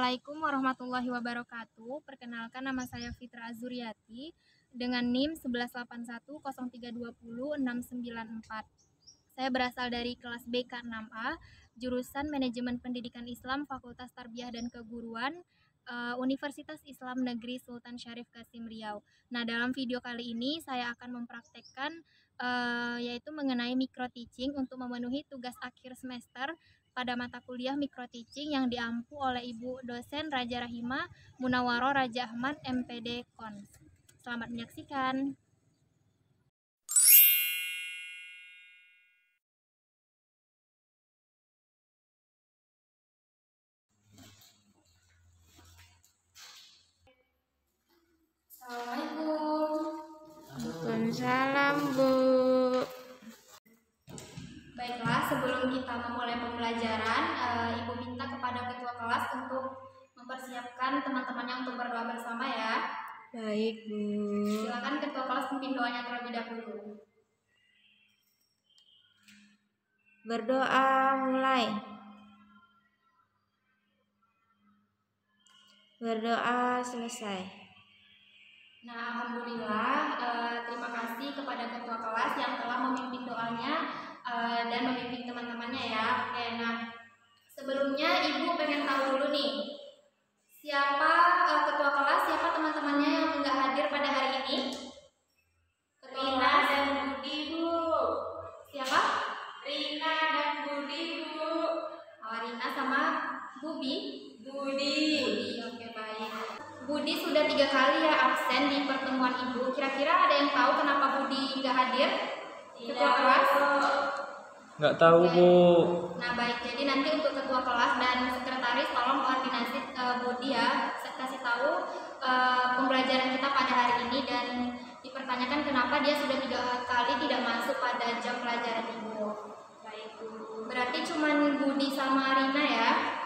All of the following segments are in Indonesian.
Assalamualaikum warahmatullahi wabarakatuh. Perkenalkan, nama saya Fitra Azuriati dengan NIM 118103206944. Saya berasal dari kelas BK 6A, jurusan Manajemen Pendidikan Islam, Fakultas Tarbiyah dan Keguruan, Universitas Islam Negeri Sultan Syarif Qasim Riau. Nah, dalam video kali ini saya akan mempraktekkan yaitu mengenai micro teaching untuk memenuhi tugas akhir semester pada mata kuliah micro teaching yang diampu oleh Ibu dosen Raja Rahima Munawwaroh Raja Ahmad MPD Kons. Selamat menyaksikan. Assalamualaikum. Waalaikumsalam, Bu. Baiklah, sebelum kita memulai pembelajaran, Ibu minta kepada ketua kelas untuk mempersiapkan teman-temannya untuk berdoa bersama ya. Baik, Bu. Silakan ketua kelas pimpin doanya terlebih dahulu. Berdoa mulai. Berdoa selesai. Nah, alhamdulillah, terima kasih kepada ketua kelas yang telah memimpin doanya dan membimbing teman-temannya ya. Oke, nah sebelumnya Ibu pengen tahu dulu nih, siapa ketua kelas, siapa teman-temannya yang nggak hadir pada hari ini? Rina dan Budi, Bu. Siapa? Rina dan Budi, Bu. Rina sama Budi. Budi. Oke, baik. Budi sudah 3 kali ya absen di pertemuan Ibu. Kira-kira ada yang tahu kenapa Budi nggak hadir? Ketua kelas? Nggak tahu, Bu. Nah, baik. Jadi nanti untuk ketua kelas dan sekretaris tolong koordinasi Budi ya. Saya kasih tahu pembelajaran kita pada hari ini dan dipertanyakan kenapa dia sudah 3 kali tidak masuk pada jam pelajaran Ibu. Baik, Bu. Berarti cuma Budi sama Rina ya.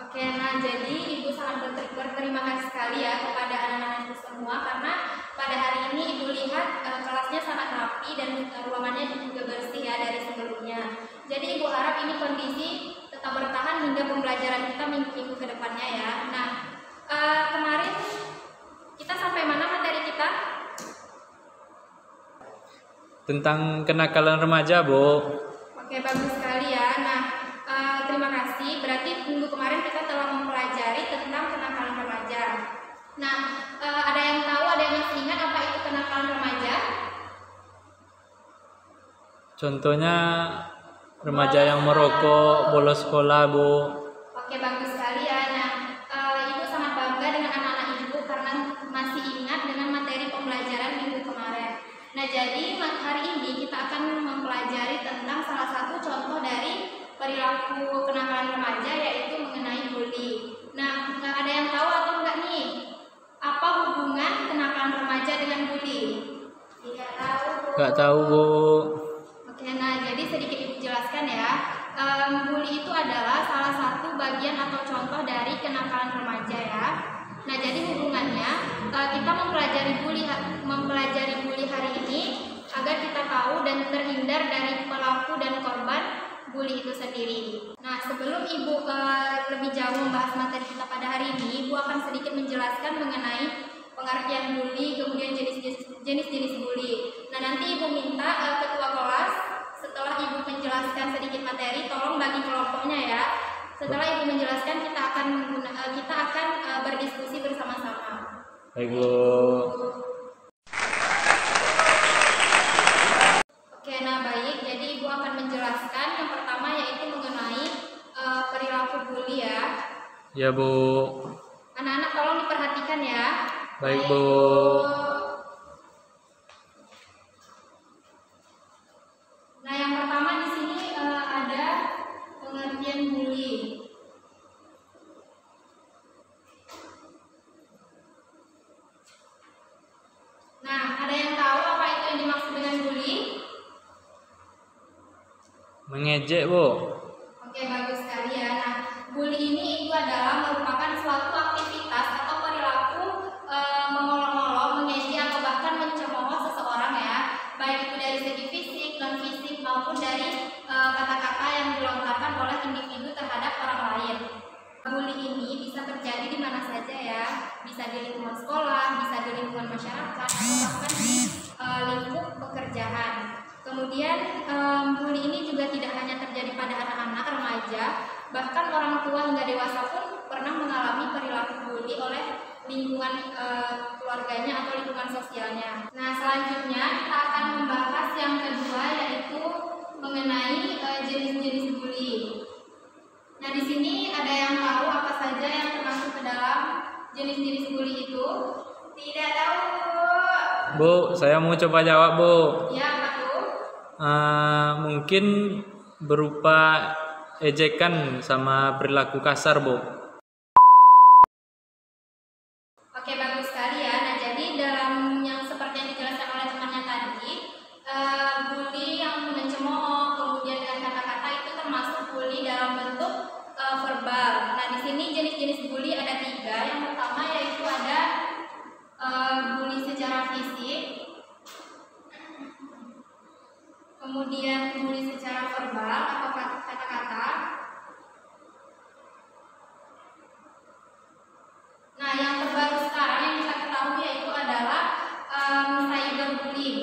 Oke, nah jadi Ibu sangat berterima kasih sekali ya kepada anak-anak Ibu semua karena pada hari ini Ibu lihat kelasnya sangat rapi dan ruangannya juga bersih ya dari sebelumnya. Jadi Ibu harap ini kondisi tetap bertahan hingga pembelajaran kita minggu-minggu ke depannya ya. Nah, kemarin kita sampai mana materi kita? Tentang kenakalan remaja, Bu. Oke, bagus sekali ya. Nah, terima kasih. Berarti minggu kemarin kita telah mempelajari tentang kenakalan remaja. Nah, ada yang tahu, ada yang masih ingat apa itu kenakalan remaja? Contohnya remaja yang merokok, bolos sekolah, Bu. Oke, bagus sekali ya. Nah, Ibu sangat bangga dengan anak-anak Ibu karena masih ingat dengan materi pembelajaran minggu kemarin. Nah, jadi hari ini kita akan mempelajari tentang salah satu contoh dari perilaku kenakalan remaja yaitu mengenai bully. Nah, ada yang tahu atau enggak nih? Apa hubungan kenakalan remaja dengan bully? Tidak tahu, Bu. Nggak tahu, Bu. Oke, nah jadi sedikit Ibu jelaskan ya. Bully itu adalah salah satu bagian atau contoh dari kenakalan remaja ya. Nah, jadi hubungannya kita mempelajari bully hari ini agar kita tahu dan terhindar dari pelaku dan korban bully itu sendiri. Nah, sebelum Ibu lebih jauh membahas materi kita pada hari ini, Ibu akan sedikit menjelaskan mengenai pengertian bully, kemudian jenis-jenis bully. Nah, nanti Ibu minta ketua kelas setelah Ibu menjelaskan sedikit materi, tolong bagi kelompoknya ya. Setelah Ibu menjelaskan, kita akan berdiskusi bersama-sama. Baik, Bu. Oke, nah baik. Jadi Ibu akan menjelaskan yang pertama yaitu mengenai perilaku bully ya. Ya, Bu. Anak-anak tolong diperhatikan ya. Baik, Bu. Nah, yang pertama di sini ada pengertian bully. Nah, ada yang tahu apa itu yang dimaksud dengan bully? Mengejek, Bu. Oke, bagus sekali ya. Nah, bully ini itu adalah merupakan suatu aktivitas atau perilaku mengolok-olok, mengejek atau bahkan mencemooh seseorang ya, baik itu dari segi fisik, non fisik maupun dari kata-kata yang dilontarkan oleh individu terhadap orang lain. bully ini bisa terjadi di mana saja ya, bisa di lingkungan sekolah, bisa di lingkungan masyarakat, atau bahkan di lingkup pekerjaan. Kemudian bully ini juga tidak hanya terjadi pada anak-anak remaja, bahkan orang tua hingga dewasa pun pernah mengalami perilaku bully oleh lingkungan keluarganya atau lingkungan sosialnya. Nah, selanjutnya kita akan membahas yang kedua, yaitu mengenai jenis-jenis bully. Nah, di sini ada yang tahu apa saja yang termasuk ke dalam jenis-jenis bully itu? Tidak tahu, Bu. Bu, saya mau coba jawab, Bu. Ya, apa tuh? Mungkin berupa ejekan sama perilaku kasar, Bu. Oke, bagus sekali ya. Nah, jadi dalam yang seperti yang dijelaskan oleh temannya tadi, bully yang mencemooh, kemudian dengan kata-kata itu termasuk bully dalam bentuk verbal. Nah, di sini jenis-jenis bully ada 3. Yang pertama yaitu ada bully secara fisik, kemudian bully secara verbal atau kata-kata. Nah, yang terbaru sekarang yang kita ketahui yaitu adalah cyberbullying.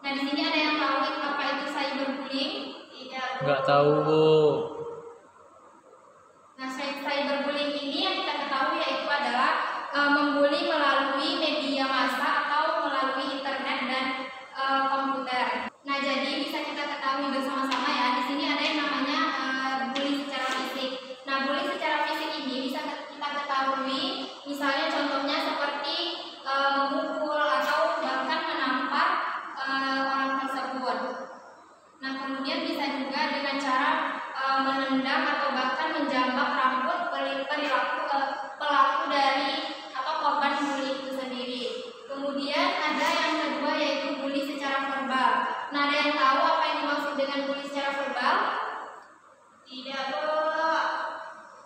Nah, di sini ada yang tahu apa itu cyberbullying? Tidak. Nggak tahu, Bu. Nah, cyberbullying ini yang kita ketahui yaitu adalah membuli melalui media massa atau melalui internet dan komputer. Nah, jadi bisa kita ketahui bersama-sama ya. Di sini ada yang namanya bully secara fisik. Nah, bully secara fisik ini bisa kita ketahui, misalnya contohnya seperti memukul atau bahkan menampar orang tersebut. Nah, kemudian bisa juga dengan cara menendang atau bahkan menjambak rambut perilaku pelaku dari atau korban bully itu sendiri. Kemudian ada yang kedua yaitu bully secara verbal. Nah, ada yang tahu apa yang dimaksud dengan bully secara verbal? Tidak, Bu.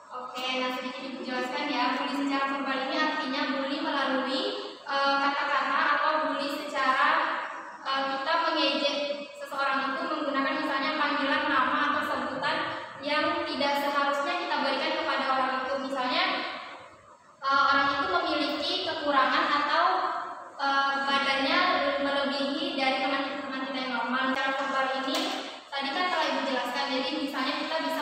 Oke, nah sedikit dijelaskan ya. Bully secara verbal ini artinya bully melalui kata-kata atau bully secara kita mengejek seseorang itu menggunakan misalnya panggilan nama atau sebutan yang tidak seharusnya kita berikan kepada orang itu. Misalnya orang itu memiliki kekurangan atau badannya melebihi dari teman-teman kita yang normal. Secara verbal ini tadi kan telah Ibu jelaskan. Jadi misalnya kita bisa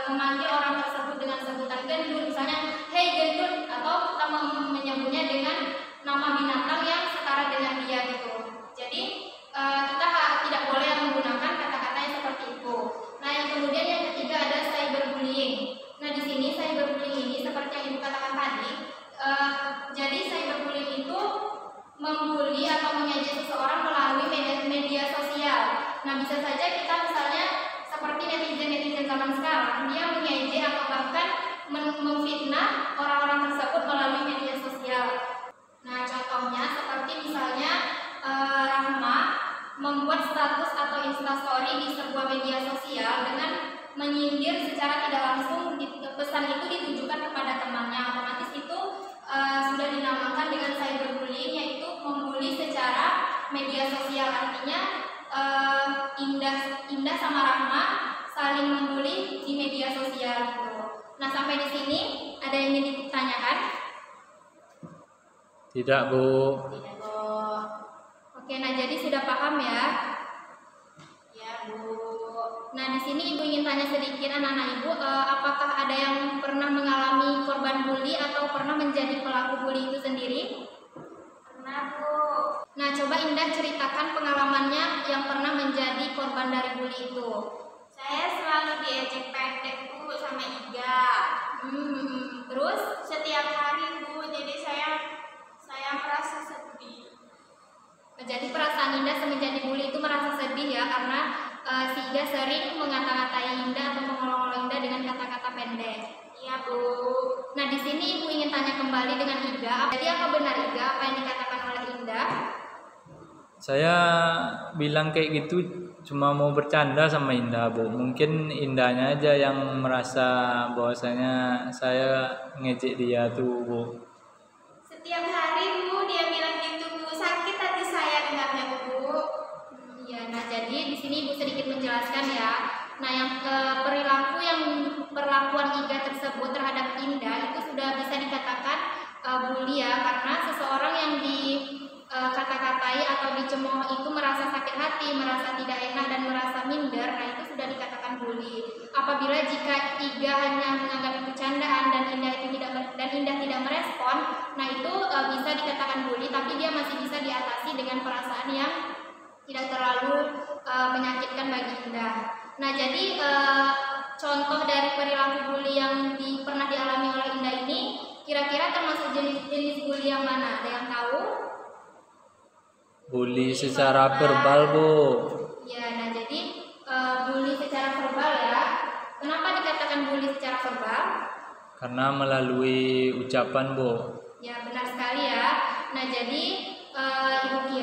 memanggil orang tersebut dengan sebutan gendut, misalnya hey gendut, atau kita menyebutnya dengan nama binatang yang setara dengan dia gitu. Jadi kita tidak boleh menggunakan kata-kata yang seperti itu. Nah, yang kemudian yang ketiga ada cyberbullying. Nah, di sini cyberbullying ini seperti yang Ibu katakan tadi, jadi cyberbullying itu membuli atau mengejek seseorang melalui media sosial. Nah, bisa saja kita misalnya seperti netizen zaman sekarang, dia mengejek atau bahkan memfitnah orang-orang tersebut melalui media sosial. Nah, contohnya seperti misalnya Rahma membuat status atau instastory di sebuah media sosial dengan menyindir secara tidak langsung, pesan itu ditujukan kepada temannya. Otomatis itu sudah dinamakan dengan cyberbullying, yaitu membuli secara media sosial. Artinya Indah sama Rahma saling membuli di media sosial. Nah, sampai di sini ada yang ingin ditanyakan? Tidak, Bu. Tidak, Bu. Oke, nah jadi sudah paham ya? Ya, Bu. Nah, di sini Ibu ingin tanya sedikit anak-anak Ibu, apakah ada yang pernah mengalami korban bully atau pernah menjadi pelaku bully itu sendiri? Pernah, Bu. Nah, coba Indah ceritakan pengalamannya yang pernah menjadi korban dari bully itu. Saya selalu diejek pendek, Bu, sama Iga. Terus? Setiap hari, Bu. Jadi saya merasa sedih. Jadi perasaan Indah semenjak dibully itu merasa sedih ya, karena si Iga sering mengata-ngatai Indah atau mengolok-olok Indah dengan kata-kata pendek. Iya, Bu. Nah, di sini Ibu ingin tanya kembali dengan Iga. Jadi apa benar Iga apa yang dikatakan oleh Indah? Saya bilang kayak gitu cuma mau bercanda sama Indah, Bu. Mungkin Indahnya aja yang merasa bahwasanya saya ngejek dia tuh, Bu. Setiap hari, Bu, dia bilang gitu, Bu. Sakit hati saya dengarnya, Bu. Iya, nah jadi di sini Ibu sedikit menjelaskan ya. Nah, yang perlakuan Iga tersebut terhadap cemooh itu merasa sakit hati, merasa tidak enak dan merasa minder, nah itu sudah dikatakan bully. Apabila jika Iga hanya menganggap itu candaan dan Indah tidak merespon, nah itu bisa dikatakan bully, tapi dia masih bisa diatasi dengan perasaan yang tidak terlalu menyakitkan bagi Indah. Nah, jadi contoh dari perilaku bully yang pernah dialami oleh Indah ini kira-kira termasuk jenis bully yang mana? Ada yang tahu? Bully secara verbal, Bu. Ya, nah jadi bully secara verbal ya. Kenapa dikatakan bully secara verbal? Karena melalui ucapan, Bu. Ya, benar sekali ya. Nah, jadi ibu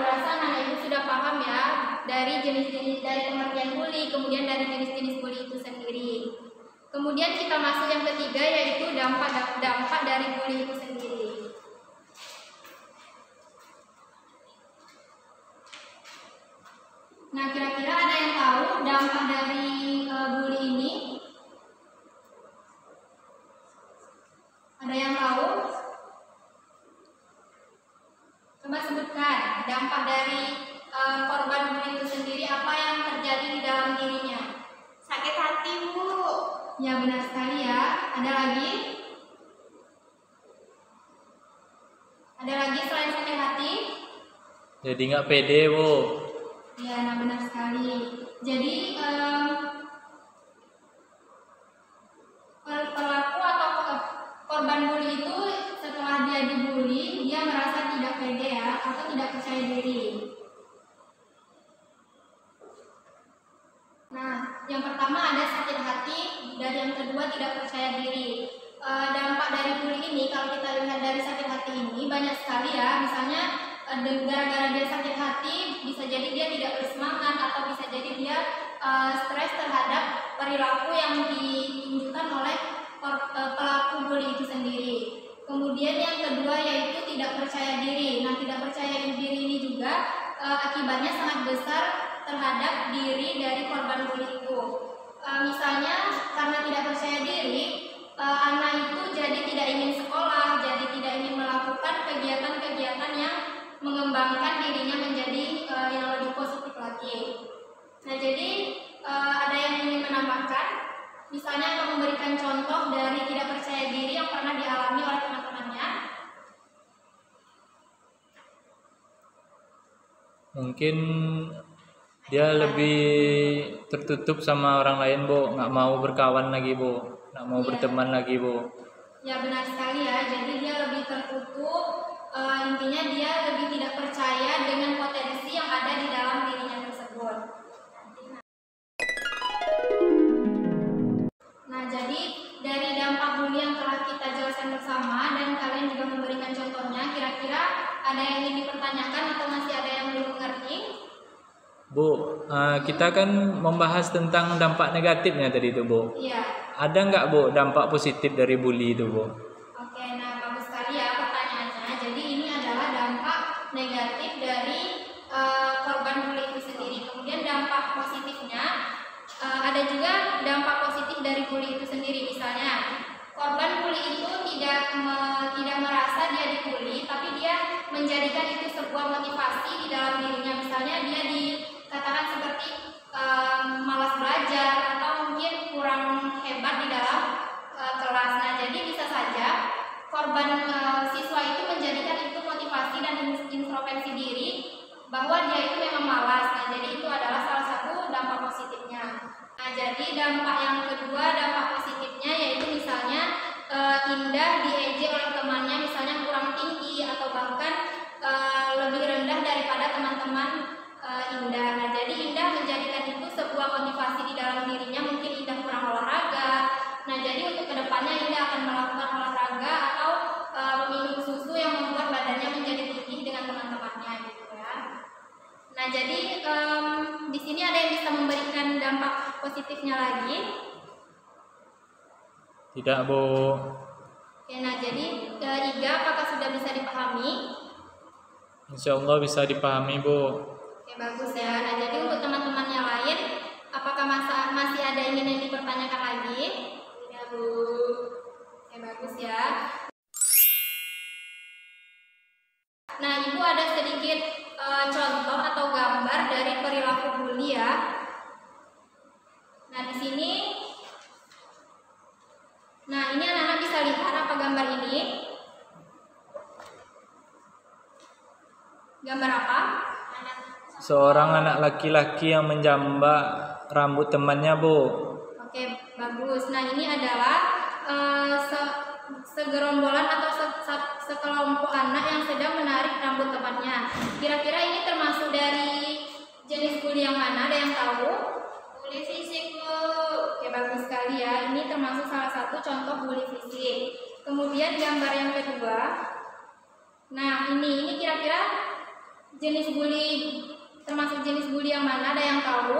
rasa anak ibu sudah paham ya dari jenis-jenis dari pengertian bully, kemudian dari jenis-jenis bully itu sendiri. Kemudian kita masuk yang ketiga, yaitu dampak dari bully itu sendiri. Nah, kira-kira ada yang tahu dampak dari bully ini? Ada yang tahu? Coba sebutkan dampak dari korban bully itu sendiri, apa yang terjadi di dalam dirinya? Sakit hati, Bu. Ya, benar sekali ya. Ada lagi? Ada lagi selain sakit hati? Jadi nggak pede, Bu. Ya, nah benar sekali. Jadi pelaku atau korban bully itu setelah dia dibully, dia merasa tidak pede ya, atau tidak percaya diri. Nah, yang pertama ada sakit hati, dan yang kedua tidak percaya diri. Dampak dari bully ini, kalau kita lihat dari sakit hati ini banyak sekali ya. Misalnya gara-gara dia sakit hati, bisa jadi dia tidak bersemangat, atau bisa jadi dia stres terhadap perilaku yang ditunjukkan oleh pelaku bully itu sendiri. Kemudian yang kedua yaitu tidak percaya diri. Nah, tidak percaya diri ini juga akibatnya sangat besar terhadap diri dari korban bully itu. Misalnya karena tidak percaya diri, anak itu jadi tidak ingin sekolah, jadi tidak ingin melakukan kegiatan-kegiatan yang mengembangkan dirinya menjadi yang lebih positif lagi. Nah, jadi ada yang ingin menambahkan, misalnya atau memberikan contoh dari tidak percaya diri yang pernah dialami oleh teman-temannya? Mungkin dia lebih tertutup sama orang lain, Bu. Nggak mau berkawan lagi, Bu. Nggak mau berteman lagi, Bu. Ya, benar sekali ya. Jadi dia lebih tertutup. Intinya dia lebih tidak percaya dengan potensi yang ada di dalam dirinya tersebut. Nah, jadi dari dampak bully yang telah kita jelaskan bersama dan kalian juga memberikan contohnya, kira-kira ada yang ingin dipertanyakan atau masih ada yang belum mengerti? Bu, kita kan membahas tentang dampak negatifnya tadi itu, Bu. Iya. Ada nggak, Bu, dampak positif dari bully itu, Bu? Oke, nah bagus sekali ya pertanyaannya. Jadi ini adalah dampak negatif dari korban bully itu sendiri. Kemudian dampak positifnya, ada juga dampak positif dari bully itu sendiri. Misalnya korban bully itu tidak merasa dia dibully, tapi dia menjadikan itu sebuah motivasi di dalam dirinya. Misalnya dia dikatakan seperti malas belajar atau mungkin kurang hebat di dalam kelas. Nah, jadi bisa saja korban siswa itu menjadikan itu motivasi dan introspeksi diri bahwa dia itu memang malas. Nah, jadi itu adalah salah satu dampak positifnya. Nah, jadi dampak yang kedua, dampak positifnya yaitu misalnya Indah diejek oleh temannya, misalnya kurang tinggi atau bahkan lebih rendah daripada teman-teman Indah. Nah, jadi Indah menjadikan itu sebuah motivasi di dalam dirinya. Mungkin Indah kurang olahraga. Nah, jadi untuk kedepannya Indah akan melakukan olahraga atau meminum susu yang membuat badannya menjadi tinggi dengan teman-temannya, gitu ya. Nah, jadi di sini ada yang bisa memberikan dampak positifnya lagi? Tidak, Bu. Oke, nah jadi Iga apakah sudah bisa dipahami? Insya Allah bisa dipahami, Bu. Oke, bagus ya. Nah, jadi untuk teman-teman yang lain, apakah masih ada yang ingin dipertanyakan lagi? Ya, Bu. Oke, bagus ya. Nah, Ibu ada sedikit contoh atau gambar dari perilaku bully ya. Nah, di sini ini anak-anak bisa lihat apa gambar ini? Gambar apa? Seorang anak laki-laki yang menjambak rambut temannya, Bu. Oke, bagus. Nah, ini adalah segerombolan atau sekelompok anak yang sedang menarik rambut temannya. Kira-kira ini termasuk dari jenis bully yang mana? Ada yang tahu? Bully fisik, Bu. Oke, bagus sekali ya. Ini termasuk salah satu contoh bully fisik. Kemudian gambar yang kedua. Nah, ini kira-kira jenis bully, termasuk jenis bully yang mana? Ada yang tahu?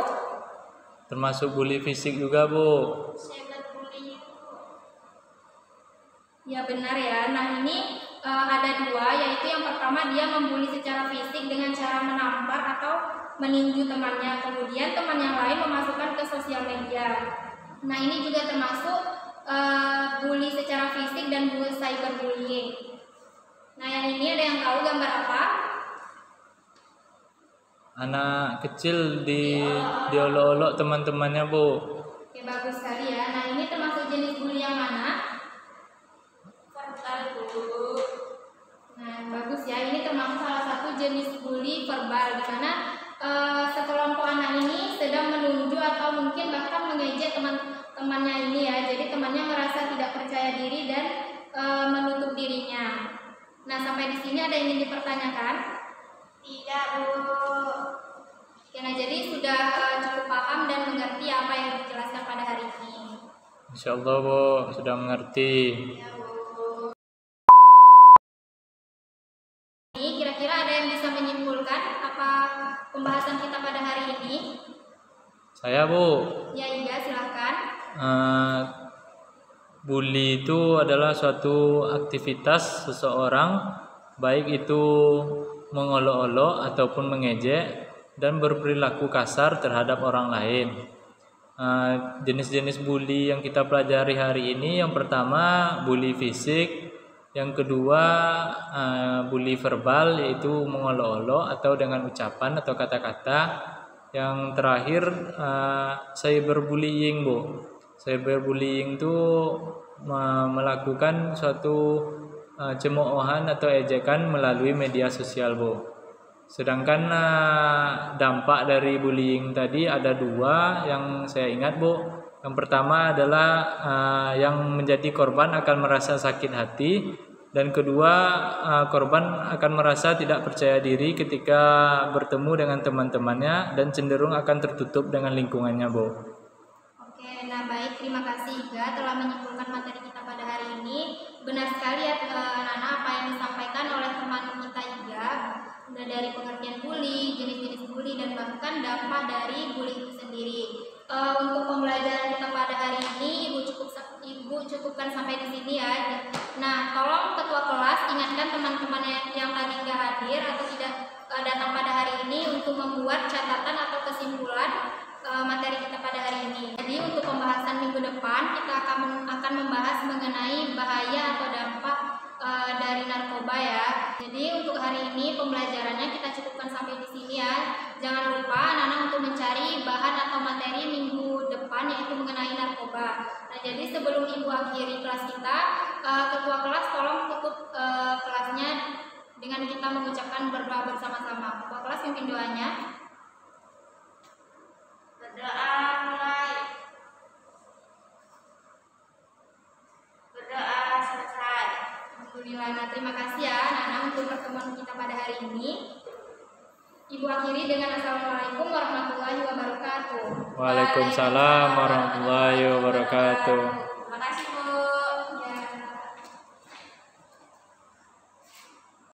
Termasuk bully fisik juga, Bu. Cyberbullying, Bu. Ya, benar ya. Nah, ini ada dua, yaitu yang pertama dia membuli secara fisik dengan cara menampar atau meninju temannya. Kemudian teman yang lain memasukkan ke sosial media. Nah, ini juga termasuk bully secara fisik dan bully cyberbullying. Nah, yang ini ada yang tahu gambar apa? Anak kecil diolok-olok teman-temannya, Bu. Oke, bagus sekali ya. Nah, ini termasuk jenis bully yang mana? Verbal, Bu. Nah, bagus ya. Ini termasuk salah satu jenis bully verbal, di mana sekelompok anak ini sedang menunjuk atau mungkin bahkan mengejek teman-temannya ini ya. Jadi temannya merasa tidak percaya diri dan menutup dirinya. Nah, sampai di sini ada yang ingin dipertanyakan? Tidak, Bu. Oke, nah jadi sudah cukup paham dan mengerti apa yang dijelaskan pada hari ini. Insya Allah, Bu, sudah mengerti. Ya, Bu. Ini kira-kira ada yang bisa menyimpulkan apa pembahasan kita pada hari ini? Saya, Bu. Ya, iya, silahkan. Bully itu adalah suatu aktivitas seseorang, baik itu mengolok-olok ataupun mengejek dan berperilaku kasar terhadap orang lain. Jenis-jenis bully yang kita pelajari hari ini, yang pertama bully fisik, yang kedua bully verbal, yaitu mengolok-olok atau dengan ucapan atau kata-kata, yang terakhir cyberbullying, Bu. Cyberbullying itu melakukan suatu cemoohan atau ejekan melalui media sosial, Bu. Sedangkan dampak dari bullying tadi ada dua yang saya ingat, Bu. Yang pertama adalah yang menjadi korban akan merasa sakit hati, dan kedua korban akan merasa tidak percaya diri ketika bertemu dengan teman-temannya dan cenderung akan tertutup dengan lingkungannya, Bu. Oke, nah baik, terima kasih Iga telah menyimpulkan materi kita pada hari ini. Benar sekali ya Nana apa yang disampaikan oleh teman kita Iga, dari pengertian bully, jenis-jenis bully, dan bahkan dampak dari bully itu sendiri. Untuk pembelajaran kita pada hari ini Ibu cukupkan sampai di sini ya. Nah, tolong ketua kelas ingatkan teman-teman yang tadi nggak hadir atau tidak datang pada hari ini untuk membuat catatan atau kesimpulan materi kita pada hari ini. Jadi untuk pembahasan minggu depan kita akan membahas mengenai bahaya atau dampak dari narkoba ya. Jadi untuk hari ini pembelajarannya kita cukupkan sampai di sini ya. Jangan lupa anak-anak untuk mencari bahan atau materi minggu depan yaitu mengenai narkoba. Nah, jadi sebelum Ibu akhiri kelas kita, ketua kelas tolong tutup kelasnya dengan kita mengucapkan berdoa bersama-sama. Ketua kelas pimpin doanya. Berdoa mulai. Berdoa selesai. Alhamdulillah. Nah, terima kasih ya Nana untuk pertemuan kita pada hari ini. Ibu akhiri dengan Assalamualaikum warahmatullahi wabarakatuh. Waalaikumsalam warahmatullahi wabarakatuh.